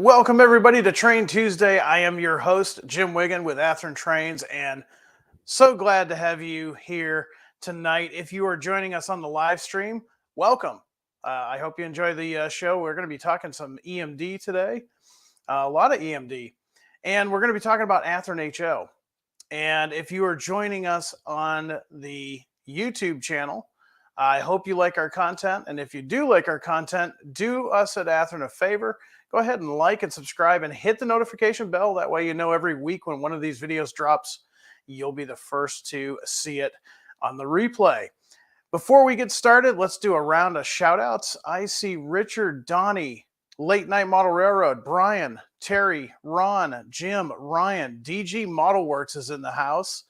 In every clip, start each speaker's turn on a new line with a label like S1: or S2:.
S1: Welcome everybody to Train Tuesday. I am your host, Jim Wiggin with Athearn Trains, and so glad to have you here tonight. If you are joining us on the live stream, welcome. I hope you enjoy the show. We're going to be talking some EMD today, a lot of EMD, and we're going to be talking about Athearn HO. And if you are joining us on the YouTube channel, I hope you like our content. And if you do like our content, do us at Athearn a favor. Go ahead and like and subscribe and hit the notification bell. That way you know every week when one of these videos drops, you'll be the first to see it on the replay. Before we get started, let's do a round of shout outs. I see Richard, Donnie, Late Night Model Railroad, Brian, Terry, Ron, Jim, Ryan, DG Model Works is in the house,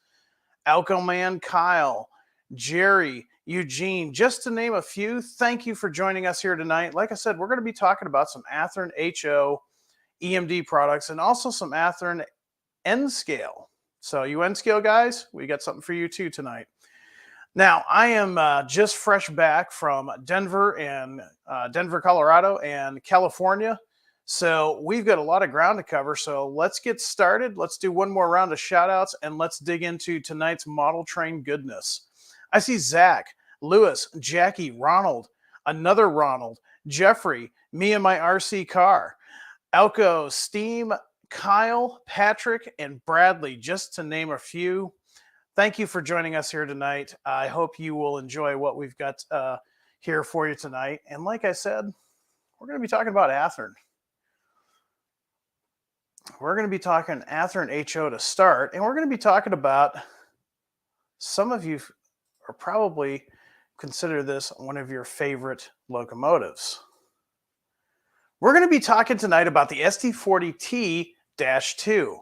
S1: Alcoman, Kyle, Jerry, Eugene, just to name a few. Thank you for joining us here tonight. Like I said, we're going to be talking about some Athearn HO EMD products and also some Athearn N-Scale. So you N-Scale guys, we got something for you too tonight. Now, I am just fresh back from Denver, Colorado and California. So we've got a lot of ground to cover. So let's get started. Let's do one more round of shout outs and let's dig into tonight's model train goodness. I see Zach, Lewis, Jackie, Ronald, another Ronald, Jeffrey, me and my RC car, Elko, Steam, Kyle, Patrick, and Bradley, just to name a few. Thank you for joining us here tonight. I hope you will enjoy what we've got here for you tonight. And like I said, we're going to be talking about Athearn. We're going to be talking Athearn HO to start, and we're going to be talking about, some of you or probably consider this one of your favorite locomotives. We're going to be talking tonight about the SD40T-2.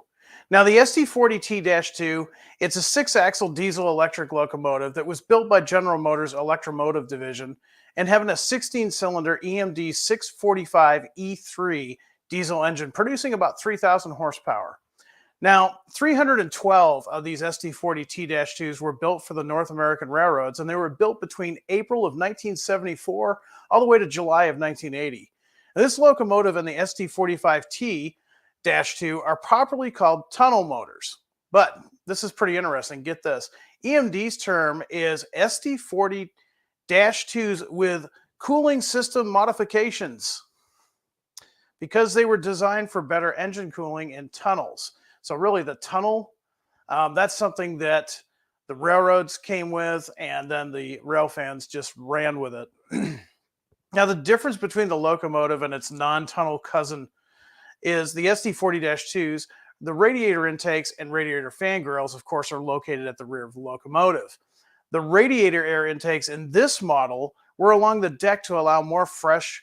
S1: Now, the SD40T-2, it's a 6-axle diesel electric locomotive that was built by General Motors Electromotive Division and having a 16-cylinder EMD 645E3 diesel engine producing about 3,000 horsepower. Now, 312 of these SD40T-2s were built for the North American railroads, and they were built between April of 1974 all the way to July of 1980. Now, this locomotive and the SD45T-2 are properly called tunnel motors. But this is pretty interesting. Get this. EMD's term is SD40-2s with cooling system modifications because they were designed for better engine cooling in tunnels. So really the tunnel, that's something that the railroads came with, and then the rail fans just ran with it. Now, the difference between the locomotive and its non-tunnel cousin is the SD40-2s, the radiator intakes and radiator fan grills, of course, are located at the rear of the locomotive. The radiator air intakes in this model were along the deck to allow more fresh,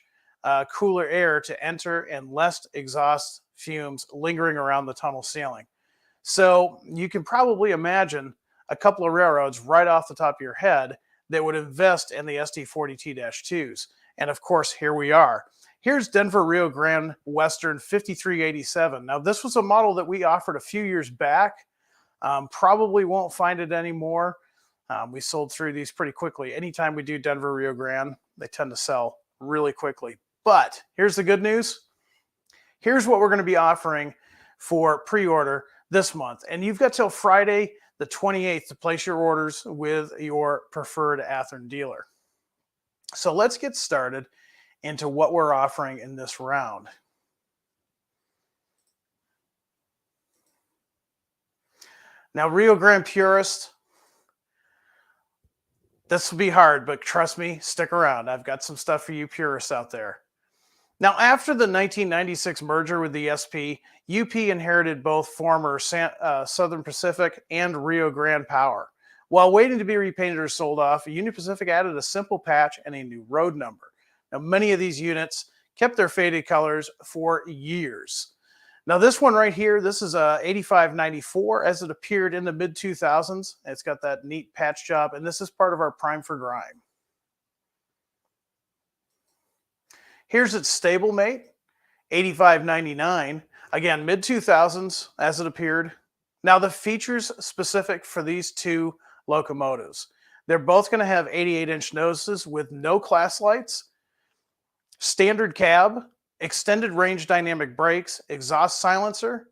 S1: cooler air to enter and less exhaust fumes lingering around the tunnel ceiling. So you can probably imagine a couple of railroads right off the top of your head that would invest in the SD40T-2s. And of course, here we are. Here's Denver Rio Grande Western 5387. Now, this was a model that we offered a few years back. Probably won't find it anymore. We sold through these pretty quickly. Anytime we do Denver Rio Grande, they tend to sell really quickly. But here's the good news. Here's what we're going to be offering for pre-order this month. And you've got till Friday the 28th to place your orders with your preferred Athearn dealer. So let's get started into what we're offering in this round. Now, Rio Grande purist, this will be hard, but trust me, stick around. I've got some stuff for you purists out there. Now, after the 1996 merger with the SP, UP inherited both former Southern Pacific and Rio Grande Power. While waiting to be repainted or sold off, Union Pacific added a simple patch and a new road number. Now, many of these units kept their faded colors for years. Now, this one right here, this is a 8594 as it appeared in the mid-2000s. It's got that neat patch job, and this is part of our Prime for Grime. Here's its stablemate, 8599. Again, mid-2000s as it appeared. Now, the features specific for these two locomotives. They're both going to have 88-inch noses with no class lights, standard cab, extended range dynamic brakes, exhaust silencer,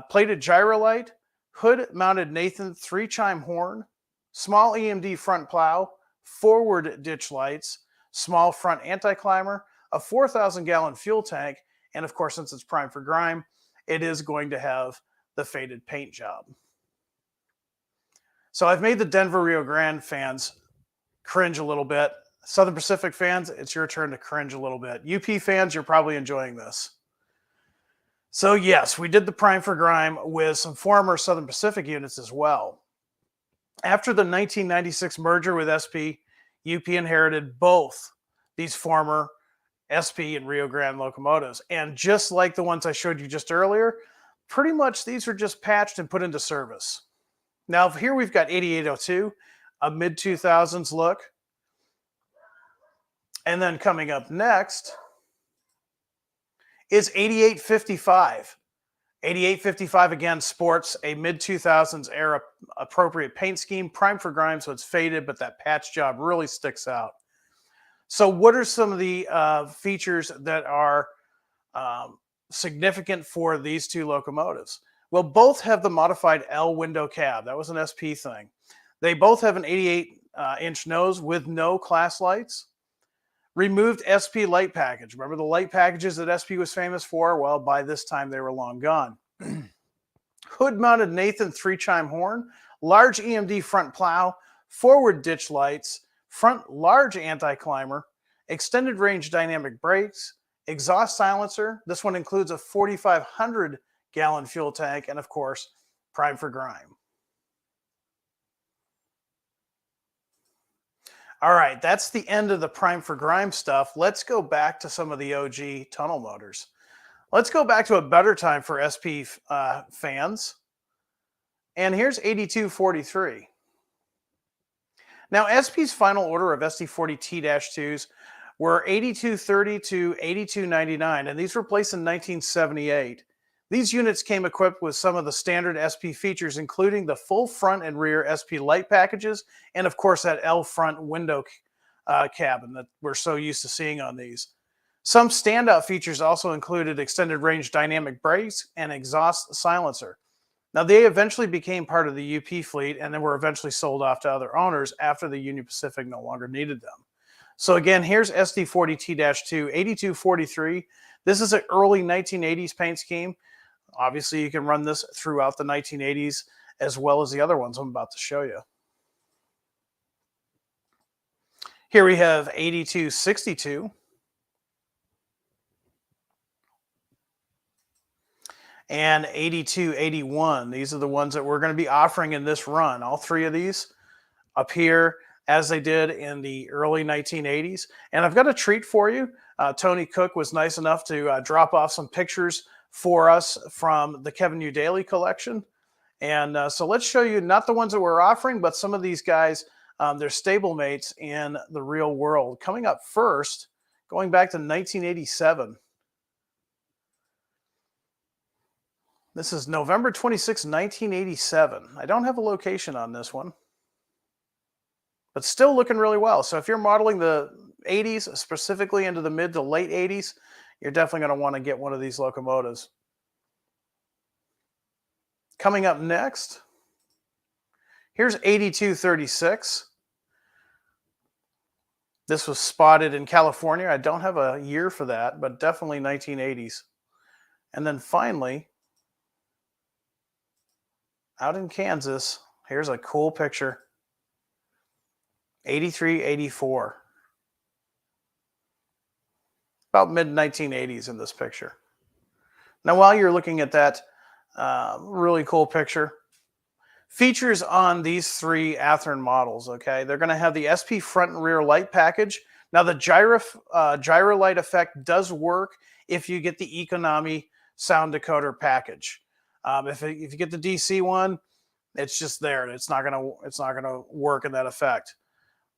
S1: plated gyro light, hood mounted Nathan 3-chime horn, small EMD front plow, forward ditch lights, small front anti-climber, a 4,000-gallon fuel tank, and of course, since it's primed for grime, it is going to have the faded paint job. So I've made the Denver Rio Grande fans cringe a little bit. Southern Pacific fans, it's your turn to cringe a little bit. UP fans, you're probably enjoying this. So yes, we did the prime for grime with some former Southern Pacific units as well. After the 1996 merger with SP, UP inherited both these former SP and Rio Grande locomotives. And just like the ones I showed you just earlier, pretty much these were just patched and put into service. Now here we've got 8802, a mid-2000s look. And then coming up next is 8855. 8855 again sports a mid-2000s era appropriate paint scheme, primed for grime, so it's faded, but that patch job really sticks out. So what are some of the features that are significant for these two locomotives? Well, both have the modified L window cab. That was an SP thing. They both have an 88-inch nose with no class lights. Removed SP light package. Remember the light packages that SP was famous for? Well, by this time they were long gone. Hood-mounted Nathan 3-chime horn, large EMD front plow, forward ditch lights, front large anti-climber, extended range dynamic brakes, exhaust silencer. This one includes a 4,500-gallon fuel tank, and of course, primed for grime. All right, that's the end of the prime for grime stuff. Let's go back to some of the OG tunnel motors. Let's go back to a better time for SP fans. And here's 8243. Now, SP's final order of SD40T-2s were 8230 to 8299, and these were placed in 1978. These units came equipped with some of the standard SP features, including the full front and rear SP light packages, and of course that L front window cabin that we're so used to seeing on these. Some standout features also included extended range dynamic brakes and exhaust silencer. Now they eventually became part of the UP fleet and then were eventually sold off to other owners after the Union Pacific no longer needed them. So again, here's SD40T-2 8243. This is an early 1980s paint scheme. Obviously, you can run this throughout the 1980s as well as the other ones I'm about to show you. Here we have 8262. And 8281. These are the ones that we're going to be offering in this run. All three of these appear as they did in the early 1980s. And I've got a treat for you. Tony Cook was nice enough to drop off some pictures for us from the Kevin U. Daly collection. And so let's show you not the ones that we're offering, but some of these guys, their stablemates in the real world. Coming up first, going back to 1987. This is November 26, 1987. I don't have a location on this one, but still looking really well. So if you're modeling the 80s, specifically into the mid to late 80s, you're definitely going to want to get one of these locomotives. Coming up next, here's 8236. This was spotted in California. I don't have a year for that, but definitely 1980s. And then finally, out in Kansas, here's a cool picture. 8384. About mid-1980s in this picture. Now, while you're looking at that really cool picture, features on these three Athearn models, okay? They're going to have the SP front and rear light package. Now, the gyro light effect does work if you get the economy sound decoder package. If you get the DC one, it's just there. It's not gonna work in that effect.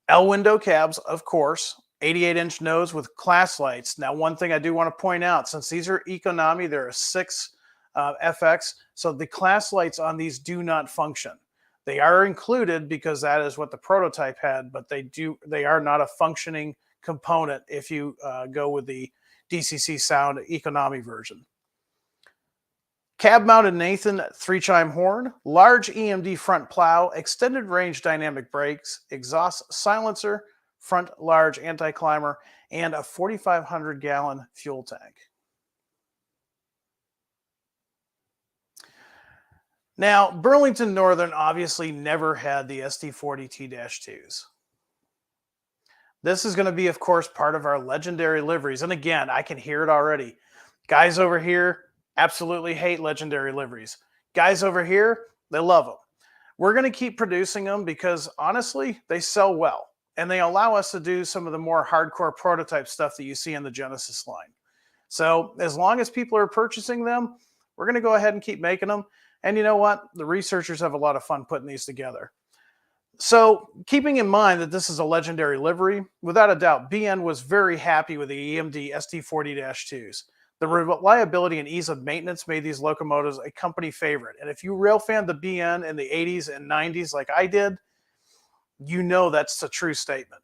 S1: L window cabs, of course. 88-inch nose with class lights. Now, one thing I do want to point out, since these are economy, there are 6 FX, so the class lights on these do not function. They are included because that is what the prototype had, but they are not a functioning component if you go with the DCC sound economy version. Cab-mounted Nathan 3-chime horn, large EMD front plow, extended range dynamic brakes, exhaust silencer, front large anti-climber, and a 4,500-gallon fuel tank. Now, Burlington Northern obviously never had the SD40T-2s. This is going to be, of course, part of our legendary liveries. And again, I can hear it already. Guys over here absolutely hate legendary liveries. Guys over here, they love them. We're going to keep producing them because, honestly, they sell well. And they allow us to do some of the more hardcore prototype stuff that you see in the Genesis line. So as long as people are purchasing them, we're going to go ahead and keep making them. And you know what? The researchers have a lot of fun putting these together. So keeping in mind that this is a legendary livery, without a doubt, BN was very happy with the EMD SD40-2s. The reliability and ease of maintenance made these locomotives a company favorite. And if you railfanned the BN in the 80s and 90s like I did, you know that's a true statement.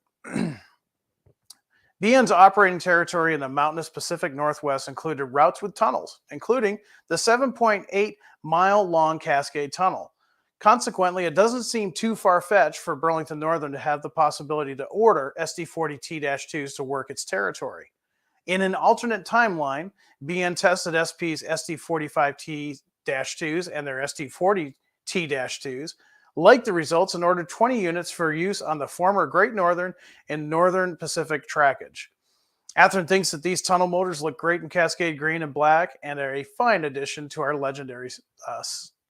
S1: BN's operating territory in the mountainous Pacific Northwest included routes with tunnels, including the 7.8-mile-long Cascade Tunnel. Consequently, it doesn't seem too far-fetched for Burlington Northern to have the possibility to order SD40T-2s to work its territory. In an alternate timeline, BN tested SP's SD45T-2s and their SD40T-2s, liked the results, and ordered 20 units for use on the former Great Northern and Northern Pacific trackage. Athearn thinks that these tunnel motors look great in Cascade green and black and are a fine addition to our legendary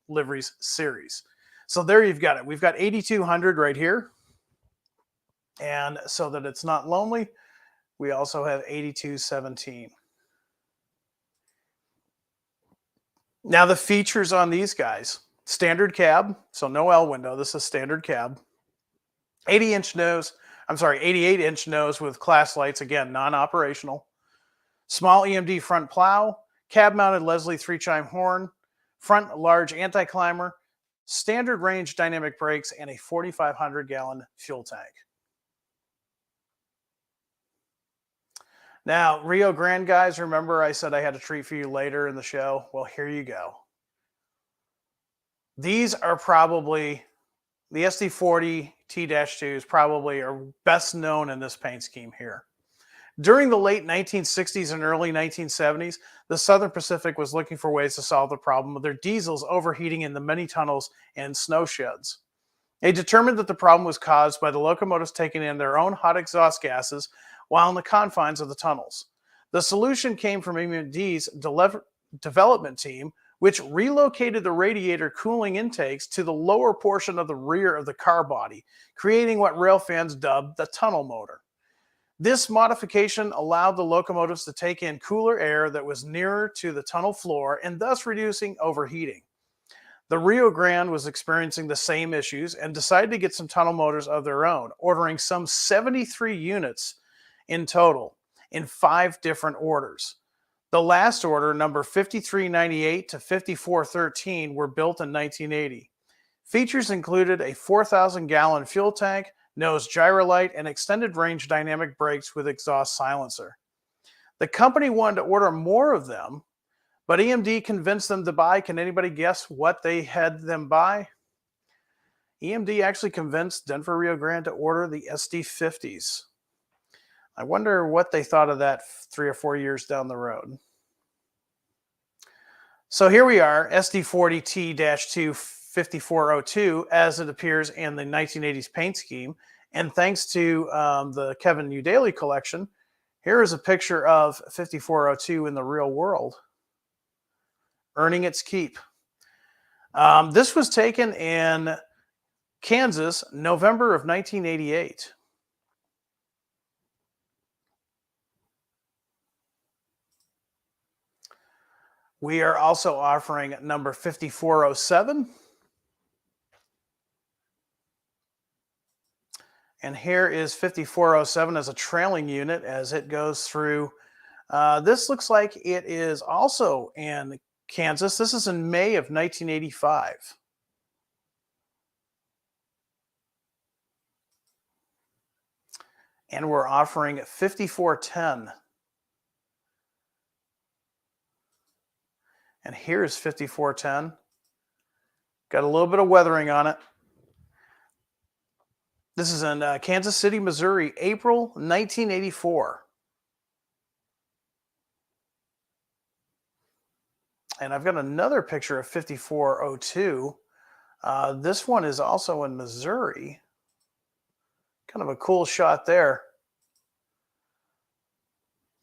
S1: liveries series. So there you've got it. We've got 8200 right here. And so that it's not lonely, we also have 8217. Now the features on these guys. Standard cab, so no L window. This is standard cab. 88-inch nose with class lights, again, non-operational. Small EMD front plow, cab-mounted Leslie 3-chime horn, front large anti-climber, standard range dynamic brakes, and a 4,500-gallon fuel tank. Now, Rio Grande guys, remember I said I had a treat for you later in the show? Well, here you go. These are probably, the SD40T-2s probably are best known in this paint scheme here. During the late 1960s and early 1970s, the Southern Pacific was looking for ways to solve the problem of their diesels overheating in the many tunnels and snow sheds. They determined that the problem was caused by the locomotives taking in their own hot exhaust gases while in the confines of the tunnels. The solution came from EMD's development team, which relocated the radiator cooling intakes to the lower portion of the rear of the car body, creating what rail fans dubbed the tunnel motor. This modification allowed the locomotives to take in cooler air that was nearer to the tunnel floor and thus reducing overheating. The Rio Grande was experiencing the same issues and decided to get some tunnel motors of their own, ordering some 73 units in total in 5 different orders. The last order, number 5398 to 5413, were built in 1980. Features included a 4,000-gallon fuel tank, nose gyrolight, and extended range dynamic brakes with exhaust silencer. The company wanted to order more of them, but EMD convinced them to buy. Can anybody guess what they had them buy? EMD actually convinced Denver Rio Grande to order the SD50s. I wonder what they thought of that 3 or 4 years down the road. So here we are, SD40T-2 as it appears in the 1980s paint scheme. And thanks to the Kevin Udaly collection, here is a picture of 5402 in the real world, earning its keep. This was taken in Kansas, November of 1988. We are also offering number 5407. And here is 5407 as a trailing unit as it goes through. This looks like it is also in Kansas. This is in May of 1985. And we're offering 5410. And here's 5410. Got a little bit of weathering on it. This is in Kansas City, Missouri, April 1984. And I've got another picture of 5402. This one is also in Missouri. Kind of a cool shot there.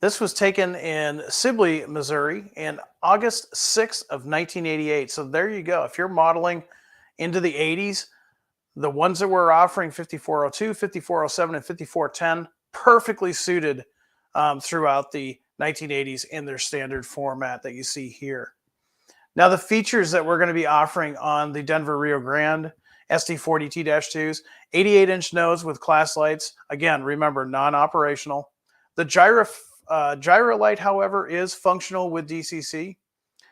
S1: This was taken in Sibley, Missouri in August 6th of 1988. So there you go. If you're modeling into the 80s, the ones that we're offering, 5402, 5407, and 5410, perfectly suited throughout the 1980s in their standard format that you see here. Now, the features that we're going to be offering on the Denver Rio Grande SD40T-2s, 88-inch nose with class lights. Again, remember, non-operational. The gyro light, however, is functional with DCC.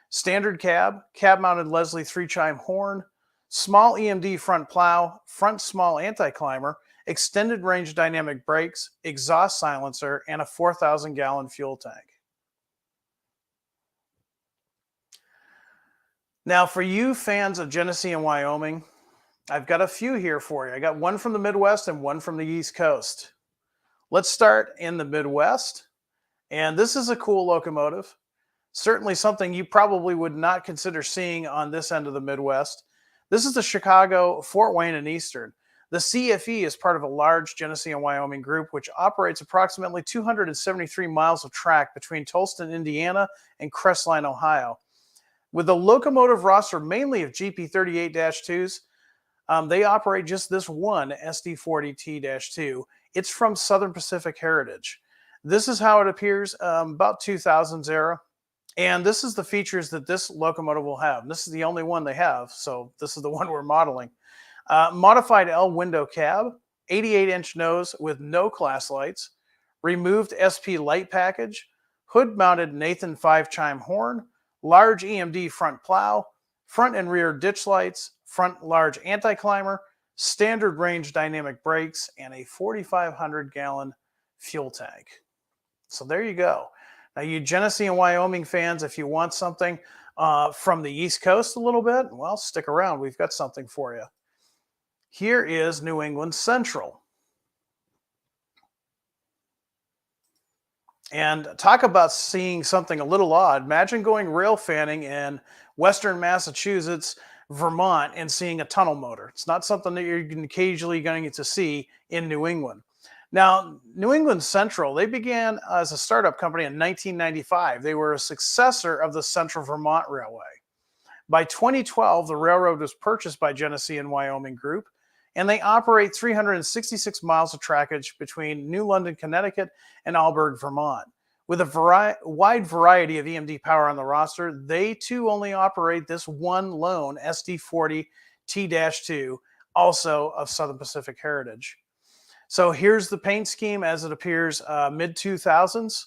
S1: Standard cab-mounted Leslie 3-chime horn, small EMD front plow, front small anti-climber, extended range dynamic brakes, exhaust silencer, and a 4,000-gallon fuel tank. Now, for you fans of Genesee and Wyoming, I've got a few here for you. I got one from the Midwest and one from the East Coast. Let's start in the Midwest. And this is a cool locomotive. Certainly something you probably would not consider seeing on this end of the Midwest. This is the Chicago, Fort Wayne, and Eastern. The CFE is part of a large Genesee and Wyoming group which operates approximately 273 miles of track between Tolston, Indiana, and Crestline, Ohio. With the locomotive roster mainly of GP38-2s, they operate just this one SD40T-2. It's from Southern Pacific Heritage. This is how it appears about 2000s era. And this is the features that this locomotive will have. And this is the only one they have, so this is the one we're modeling. Modified L window cab, 88-inch nose with no class lights, removed SP light package, hood-mounted Nathan 5-chime horn, large EMD front plow, front and rear ditch lights, front large anti-climber, standard range dynamic brakes, and a 4,500-gallon fuel tank. So there you go. Now, you Genesee and Wyoming fans, if you want something from the East Coast a little bit, well, stick around. We've got something for you. Here is New England Central. And talk about seeing something a little odd. Imagine going rail fanning in Western Massachusetts, Vermont, and seeing a tunnel motor. It's not something that you're occasionally going to see in New England. Now, New England Central, they began as a startup company in 1995. They were a successor of the Central Vermont Railway. By 2012, the railroad was purchased by Genesee and Wyoming Group, and they operate 366 miles of trackage between New London, Connecticut, and Alburgh, Vermont. With a wide variety of EMD power on the roster, they too only operate this one lone SD40T-2, also of Southern Pacific Heritage. So here's the paint scheme as it appears mid-2000s.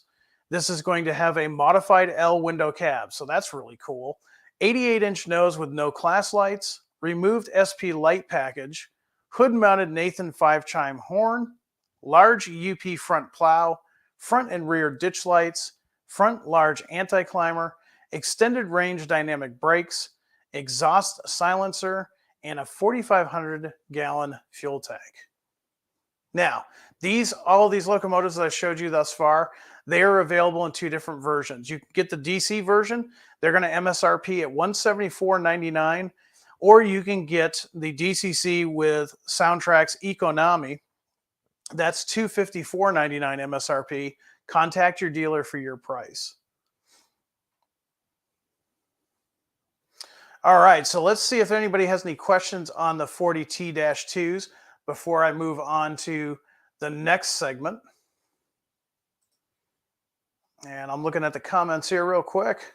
S1: This is going to have a modified L window cab, so that's really cool. 88-inch nose with no class lights, removed SP light package, hood-mounted Nathan 5-chime horn, large UP front plow, front and rear ditch lights, front large anti-climber, extended range dynamic brakes, exhaust silencer, and a 4,500-gallon fuel tank. Now, all of these locomotives that I showed you thus far, they are available in two different versions. You can get the DC version. They're going to MSRP at $174.99, or you can get the DCC with Soundtrack's Economy. That's $254.99 MSRP. Contact your dealer for your price. All right, so let's see if anybody has any questions on the 40T-2s before I move on to the next segment. And I'm looking at the comments here real quick.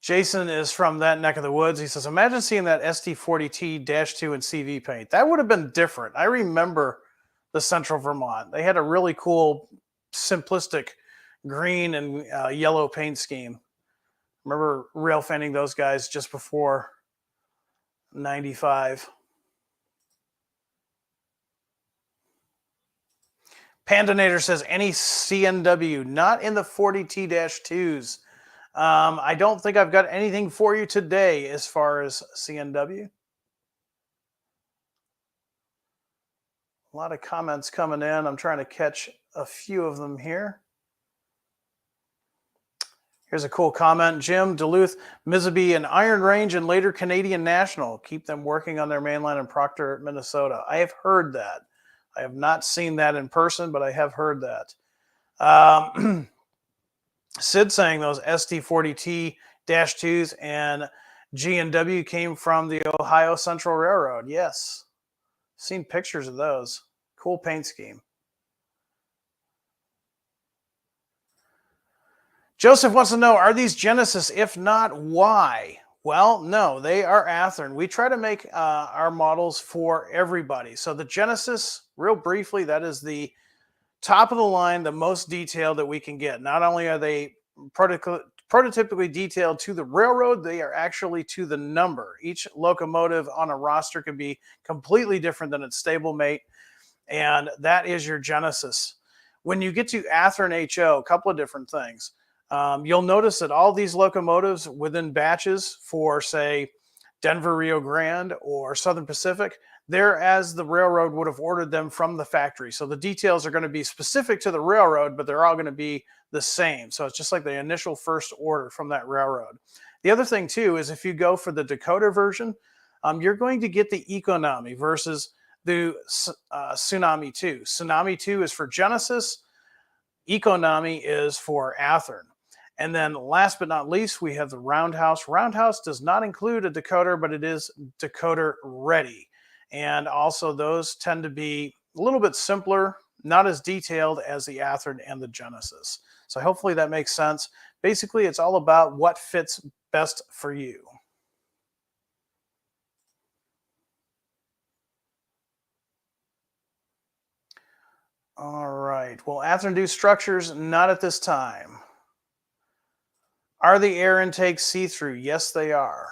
S1: Jason is from that neck of the woods. He says, imagine seeing that SD40T-2 in CV paint. That would have been different. I remember the Central Vermont. They had a really cool, simplistic green and yellow paint scheme. Remember rail fanning those guys just before 95. Pandanator says, any CNW, not in the 40T-2s. I don't think I've got anything for you today as far as CNW. A lot of comments coming in. I'm trying to catch a few of them here. Here's a cool comment. Jim, Duluth, Mississippi, and Iron Range, and later Canadian National. Keep them working on their mainline in Proctor, Minnesota. I have heard that. I have not seen that in person, but I have heard that. Sid saying those SD40T-2s and G&W came from the Ohio Central Railroad. Yes. Seen pictures of those. Cool paint scheme. Joseph wants to know, are these Genesis? If not, why? Well, no, they are Athearn. We try to make our models for everybody. So the Genesis, real briefly, that is the top of the line, the most detailed that we can get. Not only are they prototypically detailed to the railroad, they are actually to the number. Each locomotive on a roster can be completely different than its stablemate, and that is your Genesis. When you get to Athearn HO, a couple of different things. You'll notice that all these locomotives within batches for, say, Denver, Rio Grande, or Southern Pacific, they're as the railroad would have ordered them from the factory. So the details are going to be specific to the railroad, but they're all going to be the same. So it's just like the initial first order from that railroad. The other thing, too, is if you go for the decoder version, you're going to get the Economy versus the Tsunami 2. Tsunami 2 is for Genesis. Economy is for Athearn. And then last but not least, we have the Roundhouse. Roundhouse does not include a decoder, but it is decoder ready. And also those tend to be a little bit simpler, not as detailed as the Athearn and the Genesis. So hopefully that makes sense. Basically, it's all about what fits best for you. All right. Well, Athearn do structures? Not at this time. Are the air intakes see-through? Yes, they are.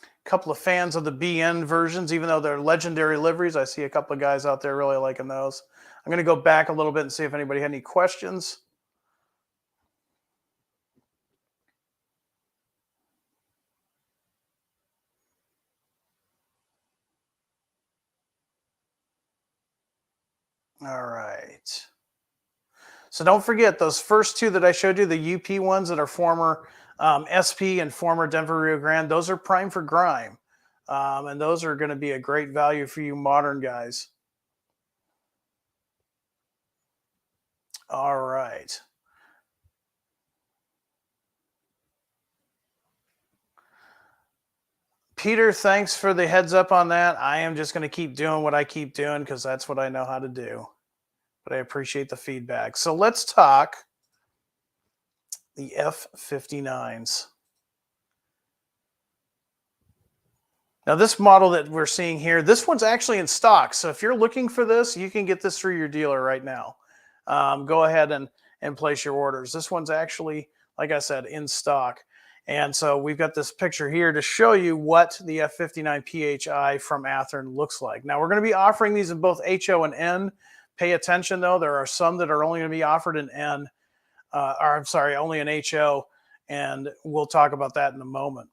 S1: A couple of fans of the BN versions, even though they're legendary liveries. I see a couple of guys out there really liking those. I'm going to go back a little bit and see if anybody had any questions. All right. So don't forget those first two that I showed you, the UP ones that are former SP and former Denver Rio Grande, those are prime for Grime. And those are going to be a great value for you modern guys. All right. Peter, thanks for the heads up on that. I am just going to keep doing what I keep doing because that's what I know how to do. But I appreciate the feedback. So let's talk the F59s. Now this model that we're seeing here, this one's actually in stock. So if you're looking for this, you can get this through your dealer right now. Go ahead and place your orders. This one's actually, like I said, in stock. And so we've got this picture here to show you what the F59PHI from Athearn looks like. Now we're going to be offering these in both HO and N. Pay attention though, there are some that are only going to be offered in N, or I'm sorry, only in HO, and we'll talk about that in a moment.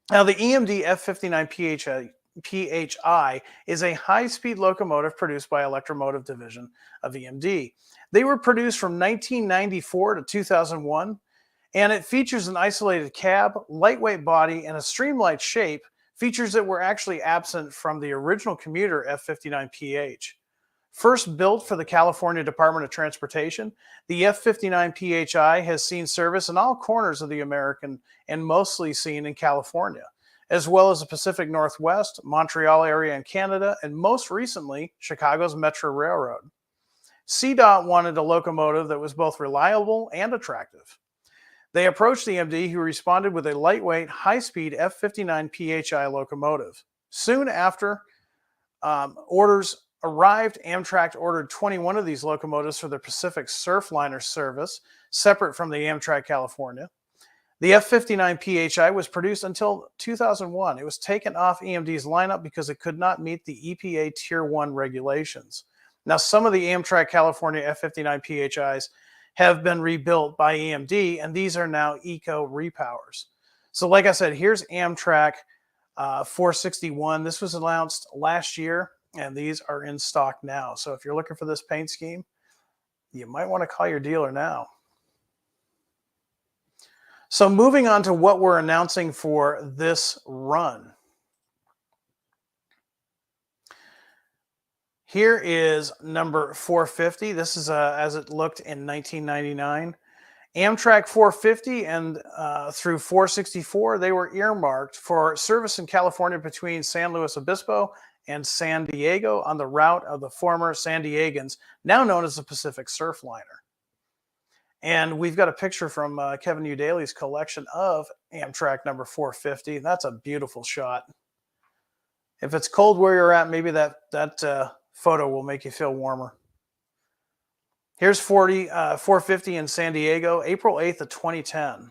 S1: Now the EMD F59PHI is a high-speed locomotive produced by Electromotive Division of EMD. They were produced from 1994 to 2001, and it features an isolated cab, lightweight body, and a streamlined shape, features that were actually absent from the original Commuter F59PH. First built for the California Department of Transportation, the F59PHI has seen service in all corners of the American and mostly seen in California, as well as the Pacific Northwest, Montreal area in Canada, and most recently, Chicago's Metro Railroad. CDOT wanted a locomotive that was both reliable and attractive. They approached the MD, who responded with a lightweight, high-speed F59PHI locomotive. Soon after orders arrived, Amtrak ordered 21 of these locomotives for their Pacific Surfliner service, separate from the Amtrak California. The F59PHI was produced until 2001. It was taken off EMD's lineup because it could not meet the EPA Tier 1 regulations. Now, some of the Amtrak California F59PHIs have been rebuilt by EMD, and these are now eco repowers. So like I said, here's Amtrak 461. This was announced last year, and these are in stock now. So if you're looking for this paint scheme, you might want to call your dealer now. So moving on to what we're announcing for this run. Here is number 450. This is as it looked in 1999. Amtrak 450 and through 464, they were earmarked for service in California between San Luis Obispo and San Diego on the route of the former San Diegans, now known as the Pacific Surfliner. And we've got a picture from Kevin Udaley's collection of Amtrak number 450. That's a beautiful shot. If it's cold where you're at, maybe that photo will make you feel warmer. Here's 450 in San Diego, April 8th of 2010.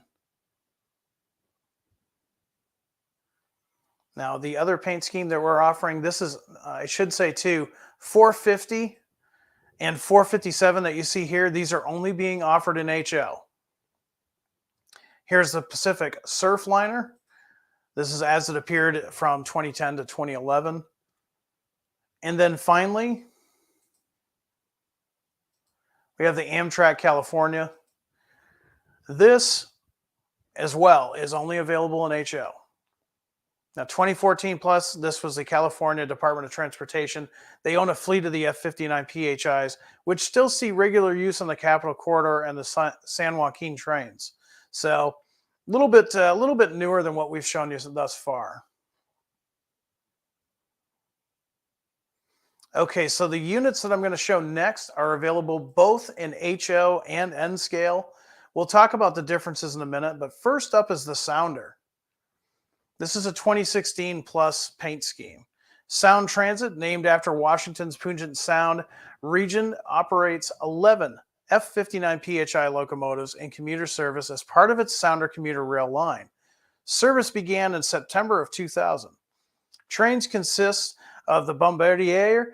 S1: Now, the other paint scheme that we're offering, this is, I should say too, 450 and 457 that you see here, these are only being offered in HO. Here's the Pacific Surfliner. This is as it appeared from 2010 to 2011. And then finally, we have the Amtrak California. This as well is only available in HO. Now, 2014 plus, this was the California Department of Transportation. They own a fleet of the F59PHIs, which still see regular use on the Capitol Corridor and the San Joaquin trains. So a little bit newer than what we've shown you thus far. Okay, so the units that I'm going to show next are available both in HO and N scale. We'll talk about the differences in a minute, but first up is the Sounder. This is a 2016 plus paint scheme. Sound Transit, named after Washington's Puget Sound region, operates 11 F59PHI locomotives in commuter service as part of its Sounder commuter rail line. Service began in September of 2000. Trains consist of the Bombardier,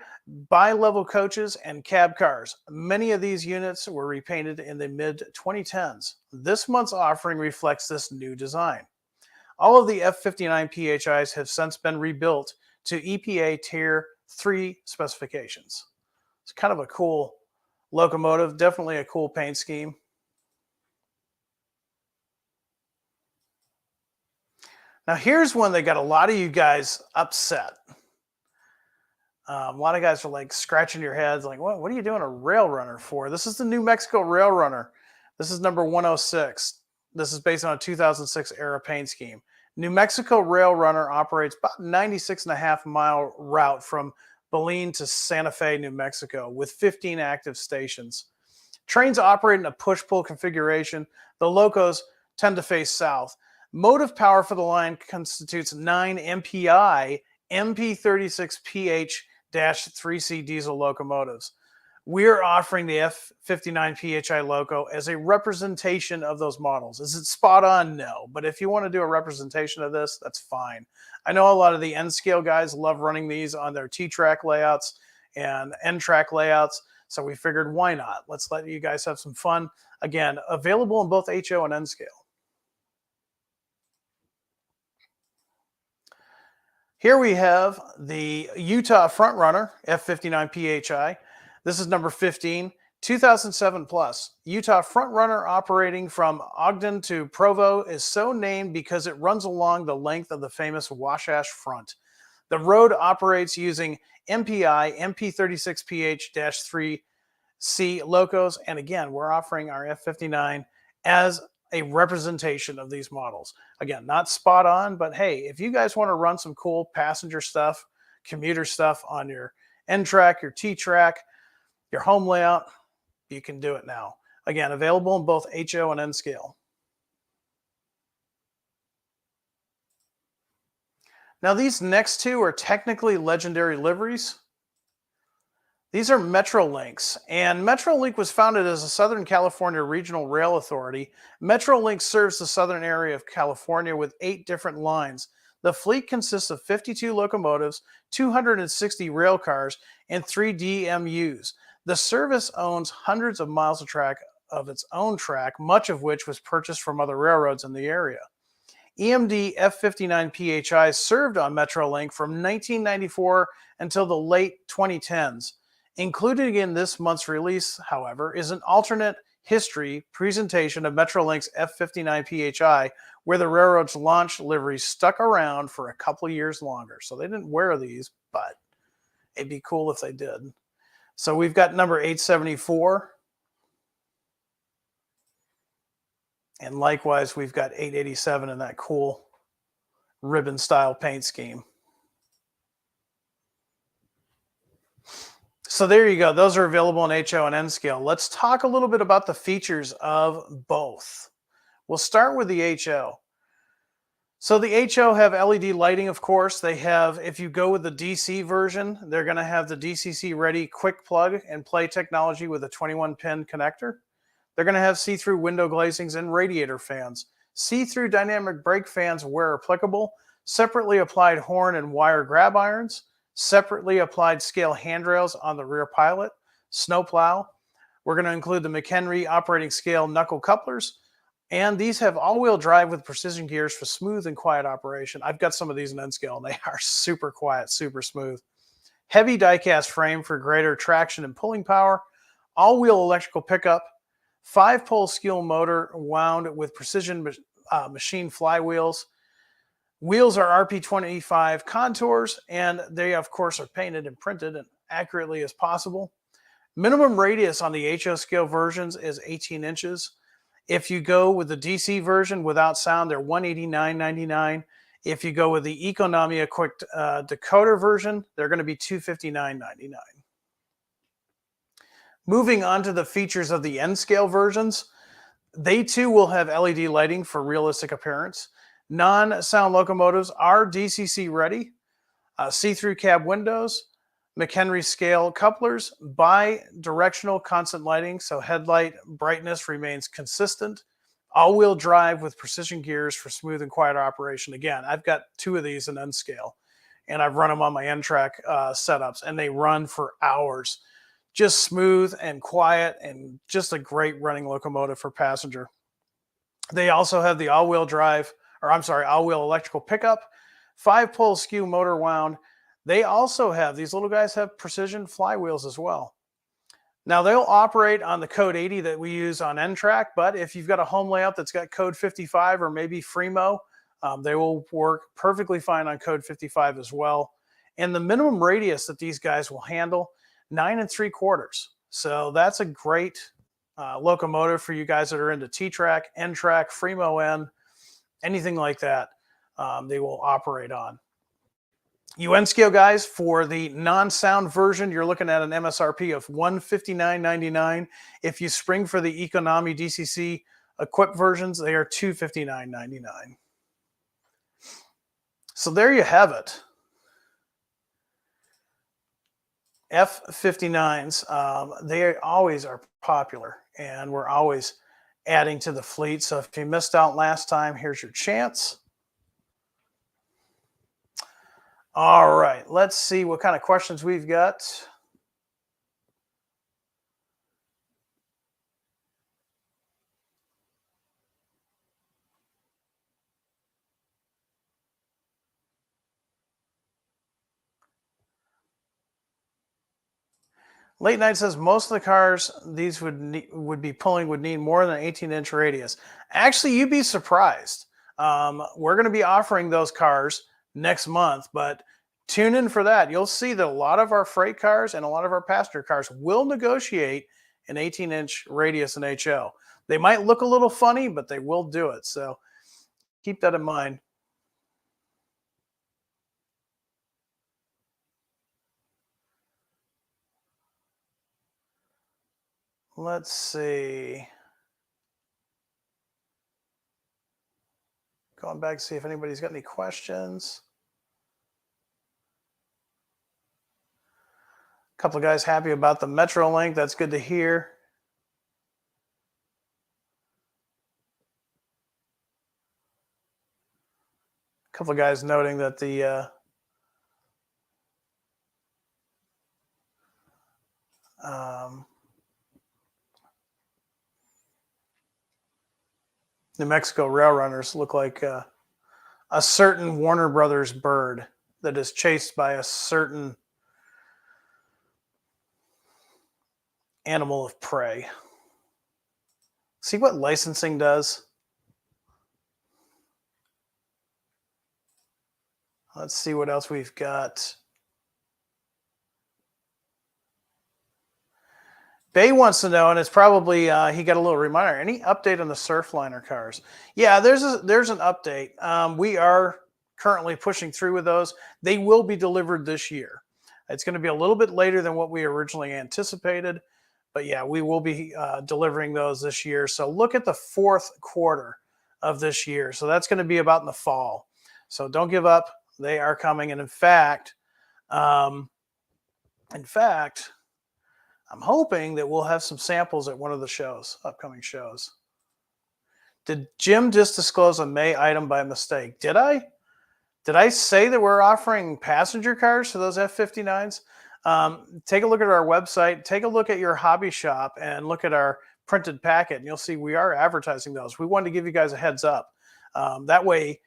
S1: bi-level coaches, and cab cars. Many of these units were repainted in the mid-2010s. This month's offering reflects this new design. All of the F59PHIs have since been rebuilt to EPA Tier 3 specifications. It's kind of a cool locomotive, definitely a cool paint scheme. Now here's one that got a lot of you guys upset. A lot of guys are like scratching your heads like, what are you doing a rail runner for? This is the New Mexico Rail Runner. This is number 106. This is based on a 2006 era paint scheme. New Mexico Rail Runner operates about 96.5-mile route from Belen to Santa Fe, New Mexico, with 15 active stations. Trains operate in a push-pull configuration. The locos tend to face south. Motive power for the line constitutes 9 MPI MP36PH-3C diesel locomotives. We're offering the F59PHI loco as a representation of those models. Is it spot on? No. But if you want to do a representation of this, that's fine. I know a lot of the N-scale guys love running these on their T-track layouts and N-track layouts. So we figured, why not? Let's let you guys have some fun. Again, available in both HO and N-scale. Here we have the Utah Frontrunner F59PHI. This is number 15, 2007 plus. Utah Frontrunner operating from Ogden to Provo is so named because it runs along the length of the famous Wasatch Front. The road operates using MPI MP36PH-3C locos. And again, we're offering our F59 as a representation of these models. Again, not spot on, but hey, if you guys want to run some cool passenger stuff, commuter stuff on your N-track, your T-track, your home layout, you can do it now. Again, available in both HO and N scale. Now these next two are technically legendary liveries. These are Metrolinks, and Metrolink was founded as a Southern California Regional Rail Authority. Metrolink serves the southern area of California with 8 different lines. The fleet consists of 52 locomotives, 260 rail cars, and 3 DMUs. The service owns hundreds of miles of its own track, much of which was purchased from other railroads in the area. EMD F59PHI served on Metrolink from 1994 until the late 2010s. Included in this month's release, however, is an alternate history presentation of Metrolink's F59PHI, where the railroad's launch liveries stuck around for a couple years longer. So they didn't wear these, but it'd be cool if they did. So we've got number 874. And likewise, we've got 887 in that cool ribbon style paint scheme. So there you go. Those are available in HO and N scale. Let's talk a little bit about the features of both. We'll start with the HO. So the HO have LED lighting, of course. They have, if you go with the DC version, they're going to have the DCC ready quick plug and play technology with a 21-pin connector. They're going to have see-through window glazings and radiator fans. See-through dynamic brake fans where applicable. Separately applied horn and wire grab irons. Separately applied scale handrails on the rear pilot. Snowplow. We're going to include the McHenry operating scale knuckle couplers. And these have all-wheel drive with precision gears for smooth and quiet operation. I've got some of these in N scale, and they are super quiet, super smooth. Heavy die-cast frame for greater traction and pulling power. All-wheel electrical pickup. 5-pole skew motor wound with precision machine flywheels. Wheels are RP25 contours, and they, of course, are painted and printed as accurately as possible. Minimum radius on the HO scale versions is 18 inches. If you go with the DC version without sound, they're $189.99. If you go with the Economia quick decoder version, they're going to be $259.99. Moving on to the features of the N scale versions, they too will have LED lighting for realistic appearance. Non-sound locomotives are DCC ready, see-through cab windows, McHenry scale couplers, bi-directional constant lighting, so headlight brightness remains consistent. All-wheel drive with precision gears for smooth and quiet operation. Again, I've got 2 of these in N scale, and I've run them on my Amtrak setups, and they run for hours. Just smooth and quiet and just a great running locomotive for passenger. They also have the all-wheel electrical pickup, 5-pole skew motor wound. They also have, these little guys have precision flywheels as well. Now they'll operate on the code 80 that we use on Amtrak, but if you've got a home layout that's got code 55 or maybe Fremo, they will work perfectly fine on code 55 as well. And the minimum radius that these guys will handle, 9 3/4. So that's a great locomotive for you guys that are into T-Track, N-Track, Fremo N, anything like that. They will operate on. UN scale guys, for the non-sound version, you're looking at an MSRP of $159.99. If you spring for the Economy DCC equipped versions, they are $259.99. So there you have it. F59s, they always are popular, and we're always adding to the fleet. So if you missed out last time, here's your chance. All right, let's see what kind of questions we've got. Late Night says most of the cars these would be pulling would need more than an 18-inch radius. Actually, you'd be surprised. We're going to be offering those cars next month, but tune in for that. You'll see that a lot of our freight cars and a lot of our passenger cars will negotiate an 18-inch radius in HO. They might look a little funny, but they will do it. So keep that in mind. Let's see. Going back to see if anybody's got any questions. couple of guys happy about the Metro link. That's good to hear. A couple of guys noting that the New Mexico rail runners look like a certain Warner Brothers bird that is chased by a certain animal of prey. See what licensing does? Let's see what else we've got. Bay wants to know, and it's probably he got a little reminder. Any update on the Surfliner cars? Yeah, there's an update. We are currently pushing through with those. They will be delivered this year. It's going to be a little bit later than what we originally anticipated, but yeah, we will be delivering those this year. So look at the fourth quarter of this year. So that's going to be about in the fall. So don't give up. They are coming, and in fact, I'm hoping that we'll have some samples at one of the shows, upcoming shows. Did Jim just disclose a May item by mistake? Did I? Did I say that we're offering passenger cars for those F59s? Take a look at our website. Take a look at your hobby shop and look at our printed packet, and you'll see we are advertising those. We wanted to give you guys a heads up. That way,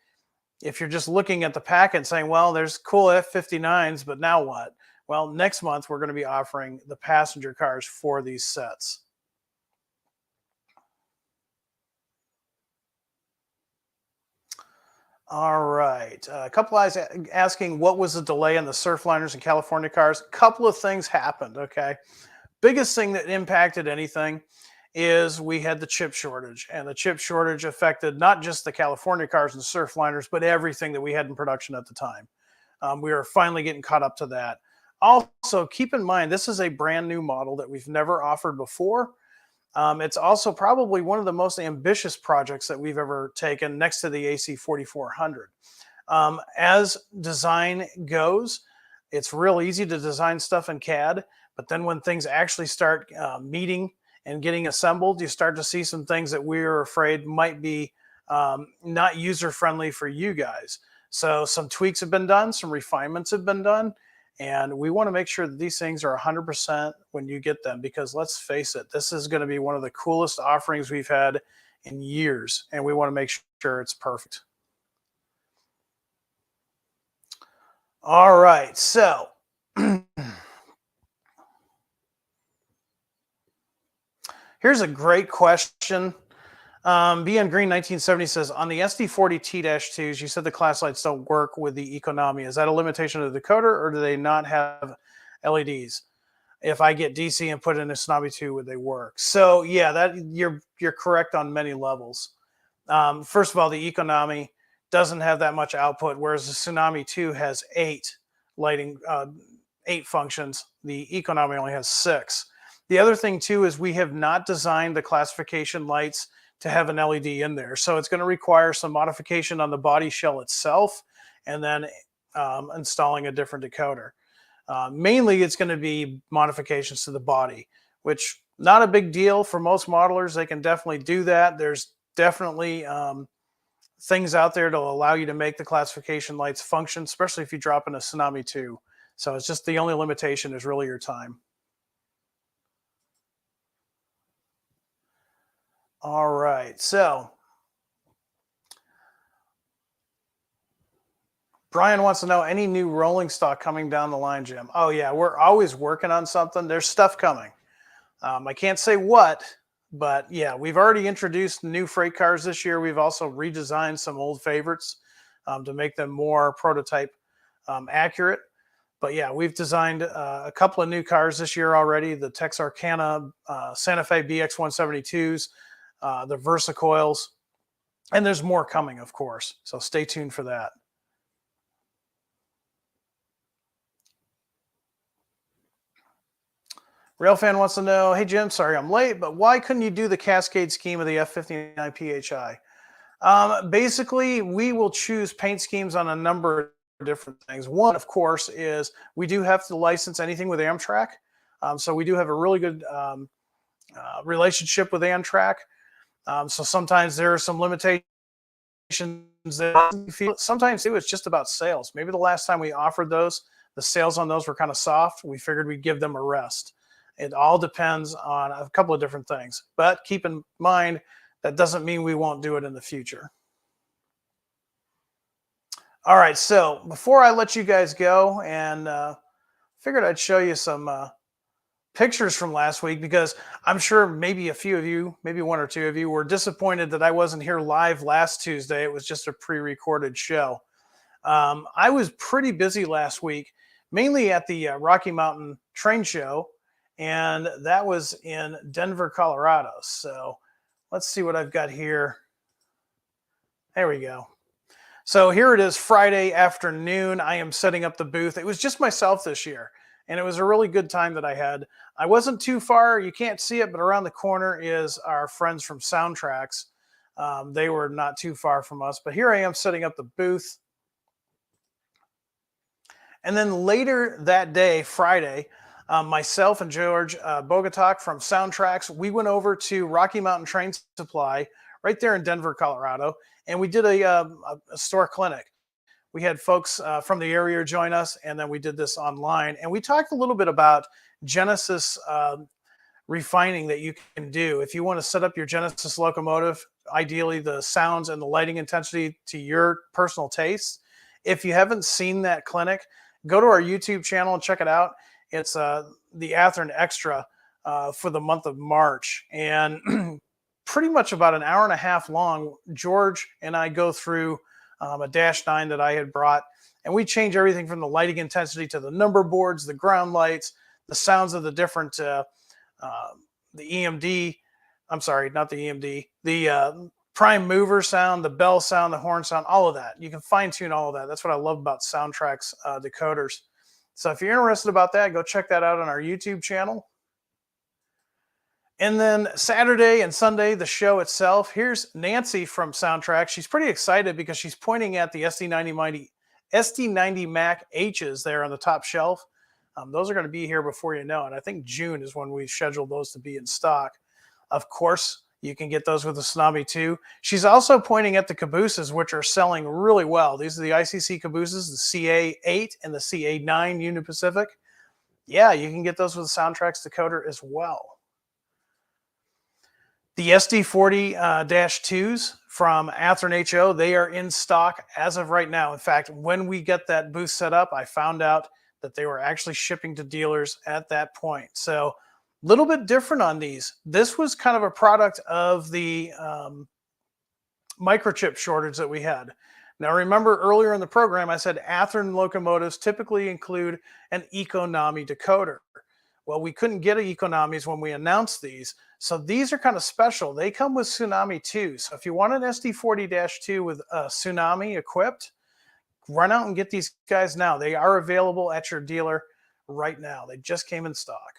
S1: if you're just looking at the packet and saying, well, there's cool F59s, but now what? Well, next month, we're going to be offering the passenger cars for these sets. All right. A couple guys asking what was the delay in the Surfliners and California cars. A couple of things happened, okay? Biggest thing that impacted anything is we had the chip shortage, and the chip shortage affected not just the California cars and Surfliners, but everything that we had in production at the time. We are finally getting caught up to that. Also, keep in mind, this is a brand new model that we've never offered before. It's also probably one of the most ambitious projects that we've ever taken next to the AC4400. As design goes, it's real easy to design stuff in CAD, but then when things actually start meeting and getting assembled, you start to see some things that we're afraid might be not user-friendly for you guys. So some tweaks have been done, some refinements have been done, and we want to make sure that these things are 100% when you get them, because let's face it, this is going to be one of the coolest offerings we've had in years, and we want to make sure it's perfect. All right, so here's a great question. BN Green 1970 says, on the SD40T-2s, you said the class lights don't work with the economy. Is that a limitation of the decoder, or do they not have LEDs? If I get DC and put in a Tsunami 2, would they work? So yeah, that you're correct on many levels. First of all, the economy doesn't have that much output, whereas the Tsunami 2 has 8 lighting, 8 functions. The economy only has 6. The other thing too is we have not designed the classification lights to have an LED in there. So it's going to require some modification on the body shell itself, and then installing a different decoder. Mainly it's going to be modifications to the body, which not a big deal for most modelers. They can definitely do that. There's definitely things out there to allow you to make the classification lights function, especially if you drop in a Tsunami 2. So it's just the only limitation is really your time. All right, so Brian wants to know, any new rolling stock coming down the line, Jim? Oh yeah, we're always working on something. There's stuff coming. I can't say what, but yeah, we've already introduced new freight cars this year. We've also redesigned some old favorites to make them more prototype accurate. But yeah, we've designed a couple of new cars this year already. The Texarkana Santa Fe BX172s, the Versacoils, and there's more coming, of course. So stay tuned for that. Railfan wants to know, hey Jim, sorry I'm late, but why couldn't you do the cascade scheme of the F59PHI? Basically, we will choose paint schemes on a number of different things. One, of course, is we do have to license anything with Amtrak. So we do have a really good relationship with Amtrak. So sometimes there are some limitations that we feel. Sometimes it was just about sales. Maybe the last time we offered those, the sales on those were kind of soft. We figured we'd give them a rest. It all depends on a couple of different things. But keep in mind, that doesn't mean we won't do it in the future. All right, so before I let you guys go, and figured I'd show you some pictures from last week, because I'm sure maybe a few of you, maybe one or two of you, were disappointed that I wasn't here live last Tuesday. It was just a pre-recorded show. I was pretty busy last week, mainly at the Rocky Mountain Train Show, and that was in Denver, Colorado. So let's see what I've got here. There we go. So here it is, Friday afternoon. I am setting up the booth. It was just myself this year, and it was a really good time that I had. I wasn't too far. You can't see it, but around the corner is our friends from Soundtracks. They were not too far from us, but here I am setting up the booth. And then later that day, Friday, myself and George Bogatak from Soundtracks, we went over to Rocky Mountain Train Supply right there in Denver, Colorado, and we did a store clinic. We had folks from the area join us, and then we did this online. And we talked a little bit about Genesis refining that you can do. If you want to set up your Genesis locomotive, ideally the sounds and the lighting intensity to your personal taste. If you haven't seen that clinic, go to our YouTube channel and check it out. It's the Athearn Extra for the month of March. And pretty much about an hour and a half long, George and I go through a Dash 9 that I had brought, and we change everything from the lighting intensity to the number boards, the ground lights, the sounds of the different, the EMD, I'm sorry, not the EMD, the prime mover sound, the bell sound, the horn sound, all of that. You can fine tune all of that. That's what I love about Soundtracks decoders. So if you're interested about that, go check that out on our YouTube channel. And then Saturday and Sunday, the show itself. Here's Nancy from Soundtrack. She's pretty excited because she's pointing at the SD90 Mac H's there on the top shelf. Those are going to be here before you know it. I think June is when we scheduled those to be in stock. Of course, you can get those with the Tsunami 2. She's also pointing at the cabooses, which are selling really well. These are the ICC cabooses, the CA8 and the CA9 Union Pacific. Yeah, you can get those with the Soundtracks decoder as well. The SD40T-2s from Athearn HO, they are in stock as of right now. In fact, when we get that booth set up, I found out that they were actually shipping to dealers at that point. So a little bit different on these. This was kind of a product of the microchip shortage that we had. Now, remember earlier in the program, I said Athearn locomotives typically include an Econami decoder. Well, we couldn't get Economies when we announced these. So these are kind of special. They come with Tsunami 2. So if you want an SD40-2 with a Tsunami equipped, run out and get these guys now. They are available at your dealer right now. They just came in stock.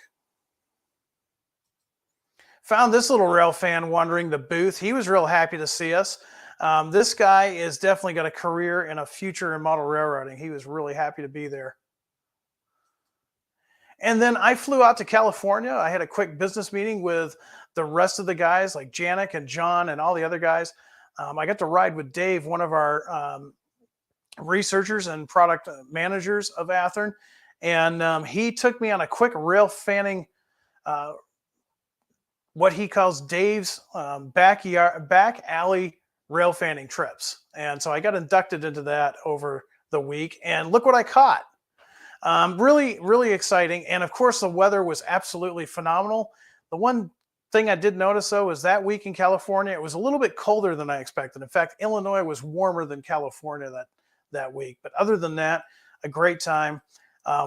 S1: Found this little rail fan wandering the booth. He was real happy to see us. This guy is definitely got a career and a future in model railroading. He was really happy to be there. And then I flew out to California. I had a quick business meeting with the rest of the guys like Janik and John and all the other guys. I got to ride with Dave, one of our researchers and product managers of Athearn. And he took me on a quick rail fanning, what he calls Dave's back alley rail fanning trips. And so I got inducted into that over the week. And look what I caught. Really, really exciting. And of course, the weather was absolutely phenomenal. The one thing I did notice, though, is that week in California, it was a little bit colder than I expected. In fact, Illinois was warmer than California that week. But other than that, a great time.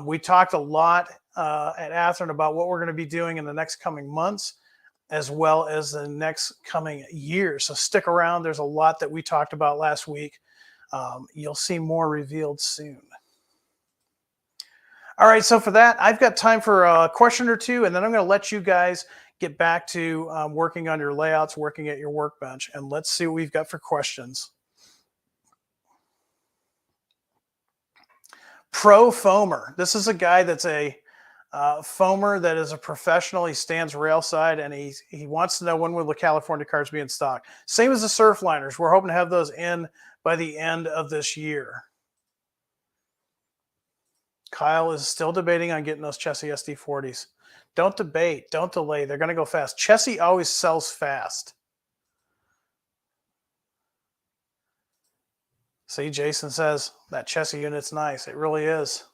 S1: We talked a lot at Athearn about what we're going to be doing in the next coming months, as well as the next coming year. So stick around. There's a lot that we talked about last week. You'll see more revealed soon. All right, so for that, I've got time for a question or two, and then I'm going to let you guys get back to working on your layouts, working at your workbench, and let's see what we've got for questions. Pro Foamer. This is a guy that's a foamer that is a professional. He stands railside, and he wants to know when will the California cars be in stock. Same as the Surfliners. We're hoping to have those in by the end of this year. Kyle is still debating on getting those Chessie SD40s. Don't debate. Don't delay. They're going to go fast. Chessie always sells fast. See, Jason says that Chessie unit's nice. It really is.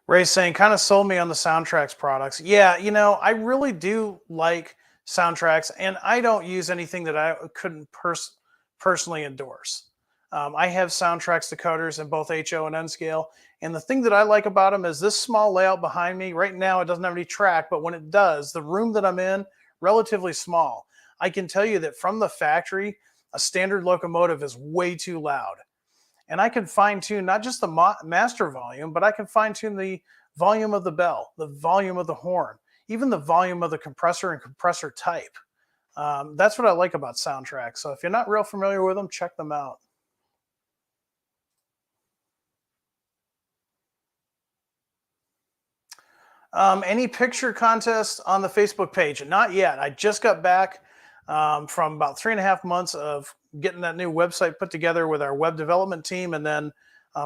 S1: Ray's saying, kind of sold me on the Soundtracks products. Yeah, you know, I really do like Soundtracks, and I don't use anything that I couldn't personally endorse. I have Soundtracks decoders in both HO and N scale, and the thing that I like about them is this small layout behind me. Right now, it doesn't have any track, but when it does, the room that I'm in, relatively small. I can tell you that from the factory, a standard locomotive is way too loud. And I can fine tune not just the master volume, but I can fine tune the volume of the bell, the volume of the horn, even the volume of the compressor and compressor type. That's what I like about Soundtracks. So if you're not real familiar with them, check them out. Any picture contest on the Facebook page? Not yet. I just got back from about 3.5 months of getting that new website put together with our web development team, and then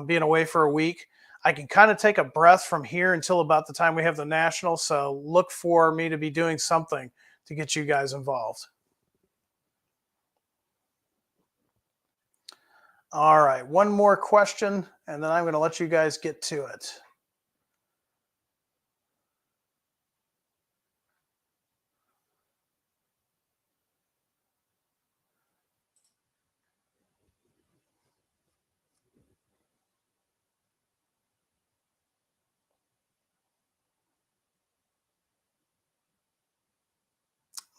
S1: being away for a week. I can kind of take a breath from here until about the time we have the national. So look for me to be doing something to get you guys involved. All right, one more question, and then I'm going to let you guys get to it.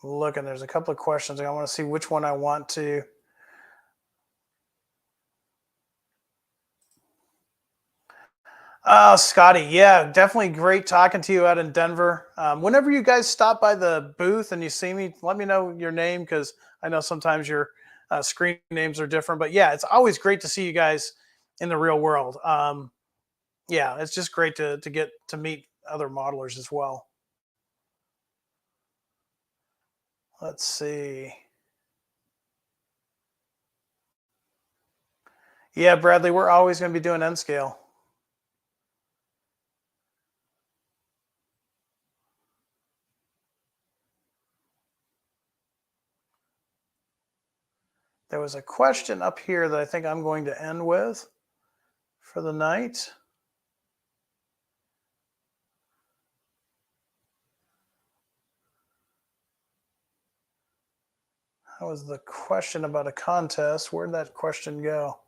S1: Look, and there's a couple of questions. I want to see which one I want to. Scotty, yeah, definitely great talking to you out in Denver. Whenever you guys stop by the booth and you see me, let me know your name, because I know sometimes your screen names are different. But yeah, it's always great to see you guys in the real world. Yeah, it's just great to get to meet other modelers as well. Let's see. Yeah, Bradley, we're always going to be doing N scale. There was a question up here that I think I'm going to end with for the night. That was the question about a contest. Where'd that question go?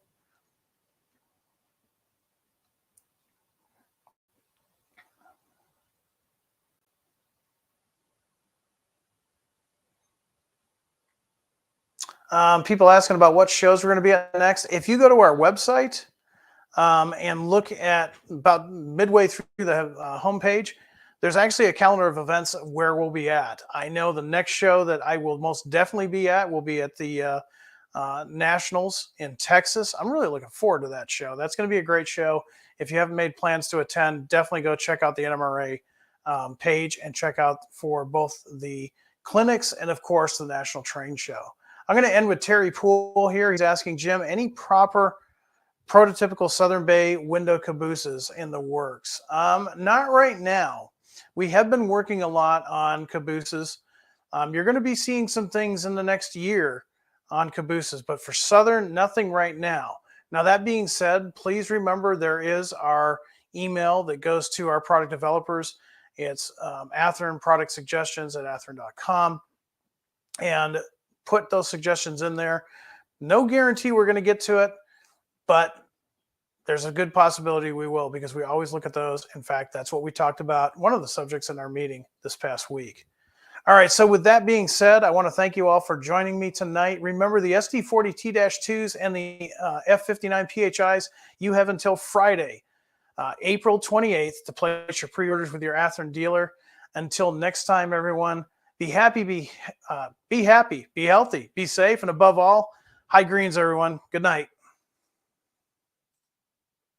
S1: People asking about what shows we're going to be at next. If you go to our website and look at about midway through the homepage, there's actually a calendar of events where we'll be at. I know the next show that I will most definitely be at will be at the Nationals in Texas. I'm really looking forward to that show. That's going to be a great show. If you haven't made plans to attend, definitely go check out the NMRA page and check out for both the clinics and, of course, the National Train Show. I'm going to end with Terry Poole here. He's asking, Jim, any proper prototypical Southern Bay window cabooses in the works? Not right now. We have been working a lot on cabooses. You're going to be seeing some things in the next year on cabooses, but for Southern, nothing right now. Now, that being said, please remember there is our email that goes to our product developers. It's Athearn product suggestions at athearn.com, and put those suggestions in there. No guarantee we're going to get to it, but there's a good possibility we will, because we always look at those. In fact, that's what we talked about, one of the subjects in our meeting this past week. All right, so with that being said, I want to thank you all for joining me tonight. Remember, the SD40T-2s and the F59PHIs, you have until Friday, April 28th, to place your pre-orders with your Athearn dealer. Until next time, everyone, be happy, be healthy, be safe, and above all, High greens, everyone. Good night.